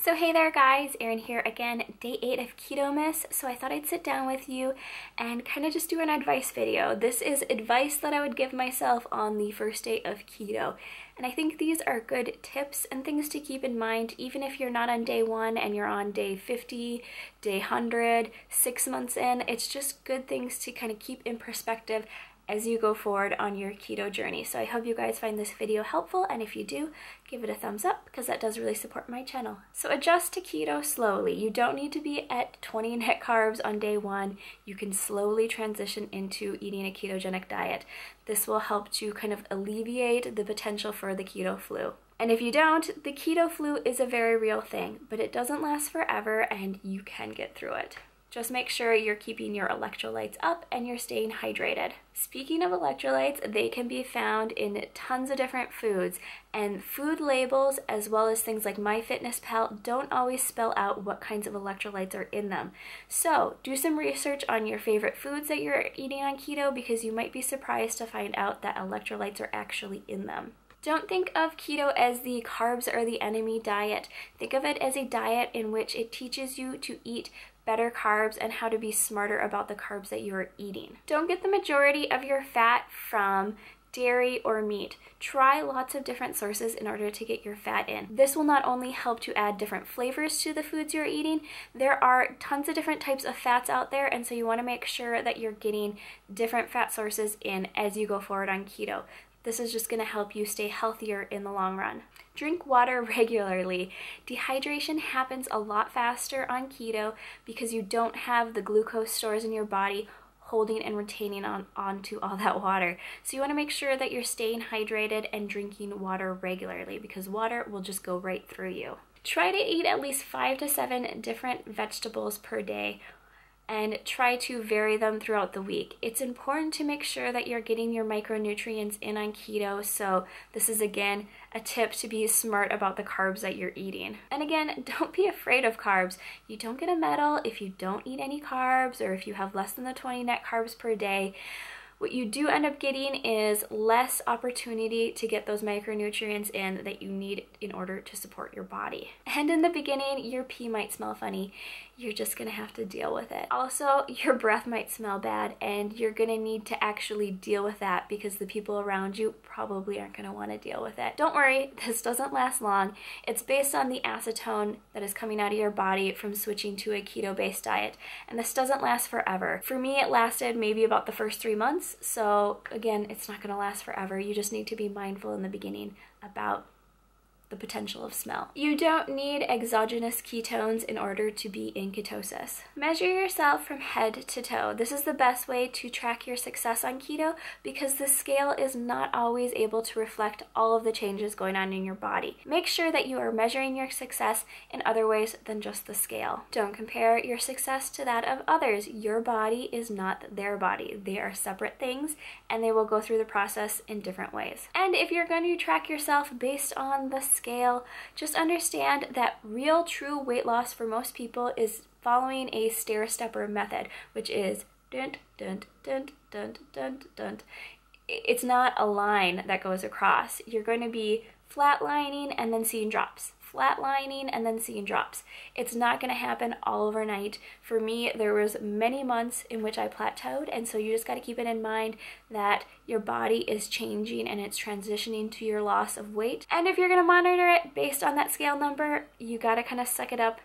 So hey there guys, Erin here again, day 8 of Ketomas. So I thought I'd sit down with you and kind of just do an advice video. This is advice that I would give myself on the first day of keto. And I think these are good tips and things to keep in mind, even if you're not on day 1 and you're on day 50, day 100, 6 months in. It's just good things to kind of keep in perspective as you go forward on your keto journey. So I hope you guys find this video helpful, and if you do, give it a thumbs up because that does really support my channel. So adjust to keto slowly. You don't need to be at 20 net carbs on day 1. You can slowly transition into eating a ketogenic diet. This will help to kind of alleviate the potential for the keto flu. And if you don't, the keto flu is a very real thing, but it doesn't last forever and you can get through it. Just make sure you're keeping your electrolytes up and you're staying hydrated. Speaking of electrolytes, they can be found in tons of different foods, and food labels as well as things like MyFitnessPal don't always spell out what kinds of electrolytes are in them. So do some research on your favorite foods that you're eating on keto, because you might be surprised to find out that electrolytes are actually in them. Don't think of keto as the carbs or the enemy diet. Think of it as a diet in which it teaches you to eat better carbs and how to be smarter about the carbs that you are eating. Don't get the majority of your fat from dairy or meat. Try lots of different sources in order to get your fat in. This will not only help to add different flavors to the foods you're eating, there are tons of different types of fats out there, and so you want to make sure that you're getting different fat sources in as you go forward on keto. This is just going to help you stay healthier in the long run. Drink water regularly. Dehydration happens a lot faster on keto because you don't have the glucose stores in your body holding and retaining onto all that water. So you want to make sure that you're staying hydrated and drinking water regularly, because water will just go right through you. Try to eat at least 5 to 7 different vegetables per day, and try to vary them throughout the week. It's important to make sure that you're getting your micronutrients in on keto, so this is again a tip to be smart about the carbs that you're eating. And again, don't be afraid of carbs. You don't get a medal if you don't eat any carbs or if you have less than the 20 net carbs per day. What you do end up getting is less opportunity to get those micronutrients in that you need in order to support your body. And in the beginning, your pee might smell funny. You're just gonna have to deal with it. Also, your breath might smell bad, and you're gonna need to actually deal with that because the people around you probably aren't gonna wanna deal with it. Don't worry, this doesn't last long. It's based on the acetone that is coming out of your body from switching to a keto-based diet, and this doesn't last forever. For me, it lasted maybe about the first 3 months, so again, it's not gonna last forever. You just need to be mindful in the beginning about the potential of smell. You don't need exogenous ketones in order to be in ketosis. Measure yourself from head to toe. This is the best way to track your success on keto because the scale is not always able to reflect all of the changes going on in your body. Make sure that you are measuring your success in other ways than just the scale. Don't compare your success to that of others. Your body is not their body. They are separate things, and they will go through the process in different ways. And if you're going to track yourself based on the scale, just understand that real true weight loss for most people is following a stair-stepper method, which is dun dun dun dun dun dun. It's not a line that goes across. You're going to be flatlining and then seeing drops, flatlining and then seeing drops. It's not going to happen all overnight. For me, there was many months in which I plateaued, and so you just got to keep it in mind that your body is changing and it's transitioning to your loss of weight. And if you're going to monitor it based on that scale number, you got to kind of suck it up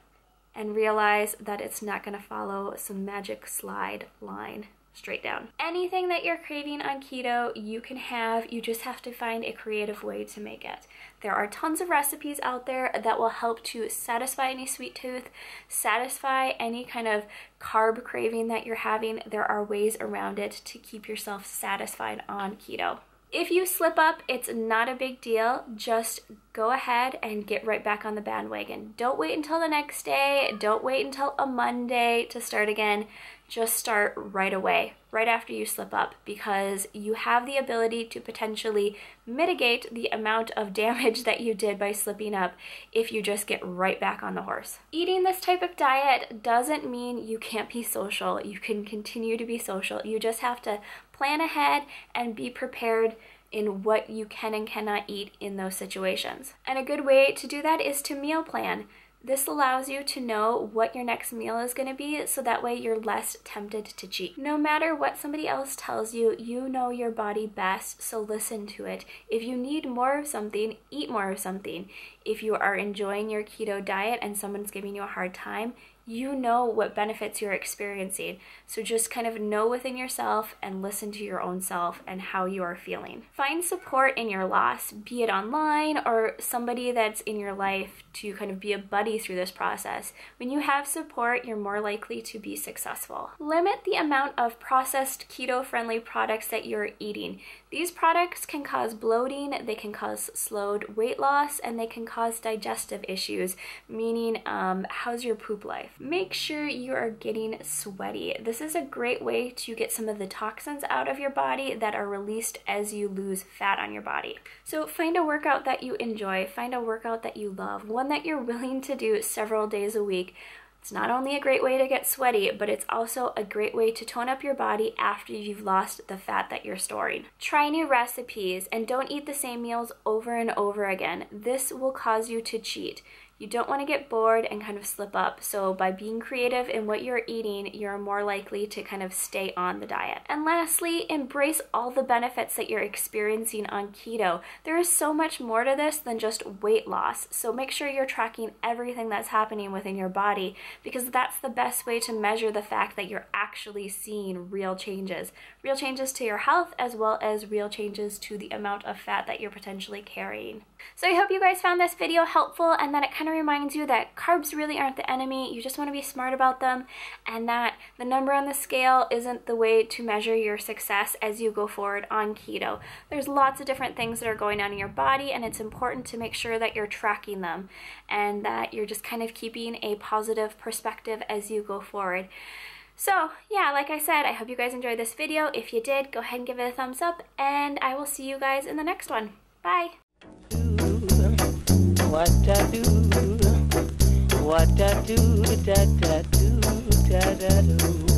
and realize that it's not going to follow some magic slide line straight down. Anything that you're craving on keto, you can have. You just have to find a creative way to make it. There are tons of recipes out there that will help to satisfy any sweet tooth, satisfy any kind of carb craving that you're having. There are ways around it to keep yourself satisfied on keto. If you slip up, it's not a big deal. Just go ahead and get right back on the bandwagon. Don't wait until the next day. Don't wait until a Monday to start again. Just start right away, right after you slip up, because you have the ability to potentially mitigate the amount of damage that you did by slipping up if you just get right back on the horse. Eating this type of diet doesn't mean you can't be social. You can continue to be social. You just have to plan ahead and be prepared in what you can and cannot eat in those situations. And a good way to do that is to meal plan. This allows you to know what your next meal is going to be, so that way you're less tempted to cheat. No matter what somebody else tells you, you know your body best, so listen to it. If you need more of something, eat more of something. If you are enjoying your keto diet and someone's giving you a hard time, you know what benefits you're experiencing. So just kind of know within yourself and listen to your own self and how you are feeling. Find support in your loss, be it online or somebody that's in your life to kind of be a buddy through this process. When you have support, you're more likely to be successful. Limit the amount of processed keto-friendly products that you're eating. These products can cause bloating, they can cause slowed weight loss, and they can cause digestive issues, meaning how's your poop life? Make sure you are getting sweaty. This is a great way to get some of the toxins out of your body that are released as you lose fat on your body. So find a workout that you enjoy, find a workout that you love, one that you're willing to do several days a week. It's not only a great way to get sweaty, but it's also a great way to tone up your body after you've lost the fat that you're storing. Try new recipes and don't eat the same meals over and over again. This will cause you to cheat. You don't want to get bored and kind of slip up, so by being creative in what you're eating, you're more likely to kind of stay on the diet. And lastly, embrace all the benefits that you're experiencing on keto. There is so much more to this than just weight loss, so make sure you're tracking everything that's happening within your body, because that's the best way to measure the fact that you're actually seeing real changes to your health, as well as real changes to the amount of fat that you're potentially carrying. So I hope you guys found this video helpful, and that it kind of reminds you that carbs really aren't the enemy. You just want to be smart about them, and that the number on the scale isn't the way to measure your success as you go forward on keto. There's lots of different things that are going on in your body, and it's important to make sure that you're tracking them and that you're just kind of keeping a positive perspective as you go forward. So yeah, like I said, I hope you guys enjoyed this video. If you did, go ahead and give it a thumbs up, and I will see you guys in the next one. Bye! What I do, da da do, da da do.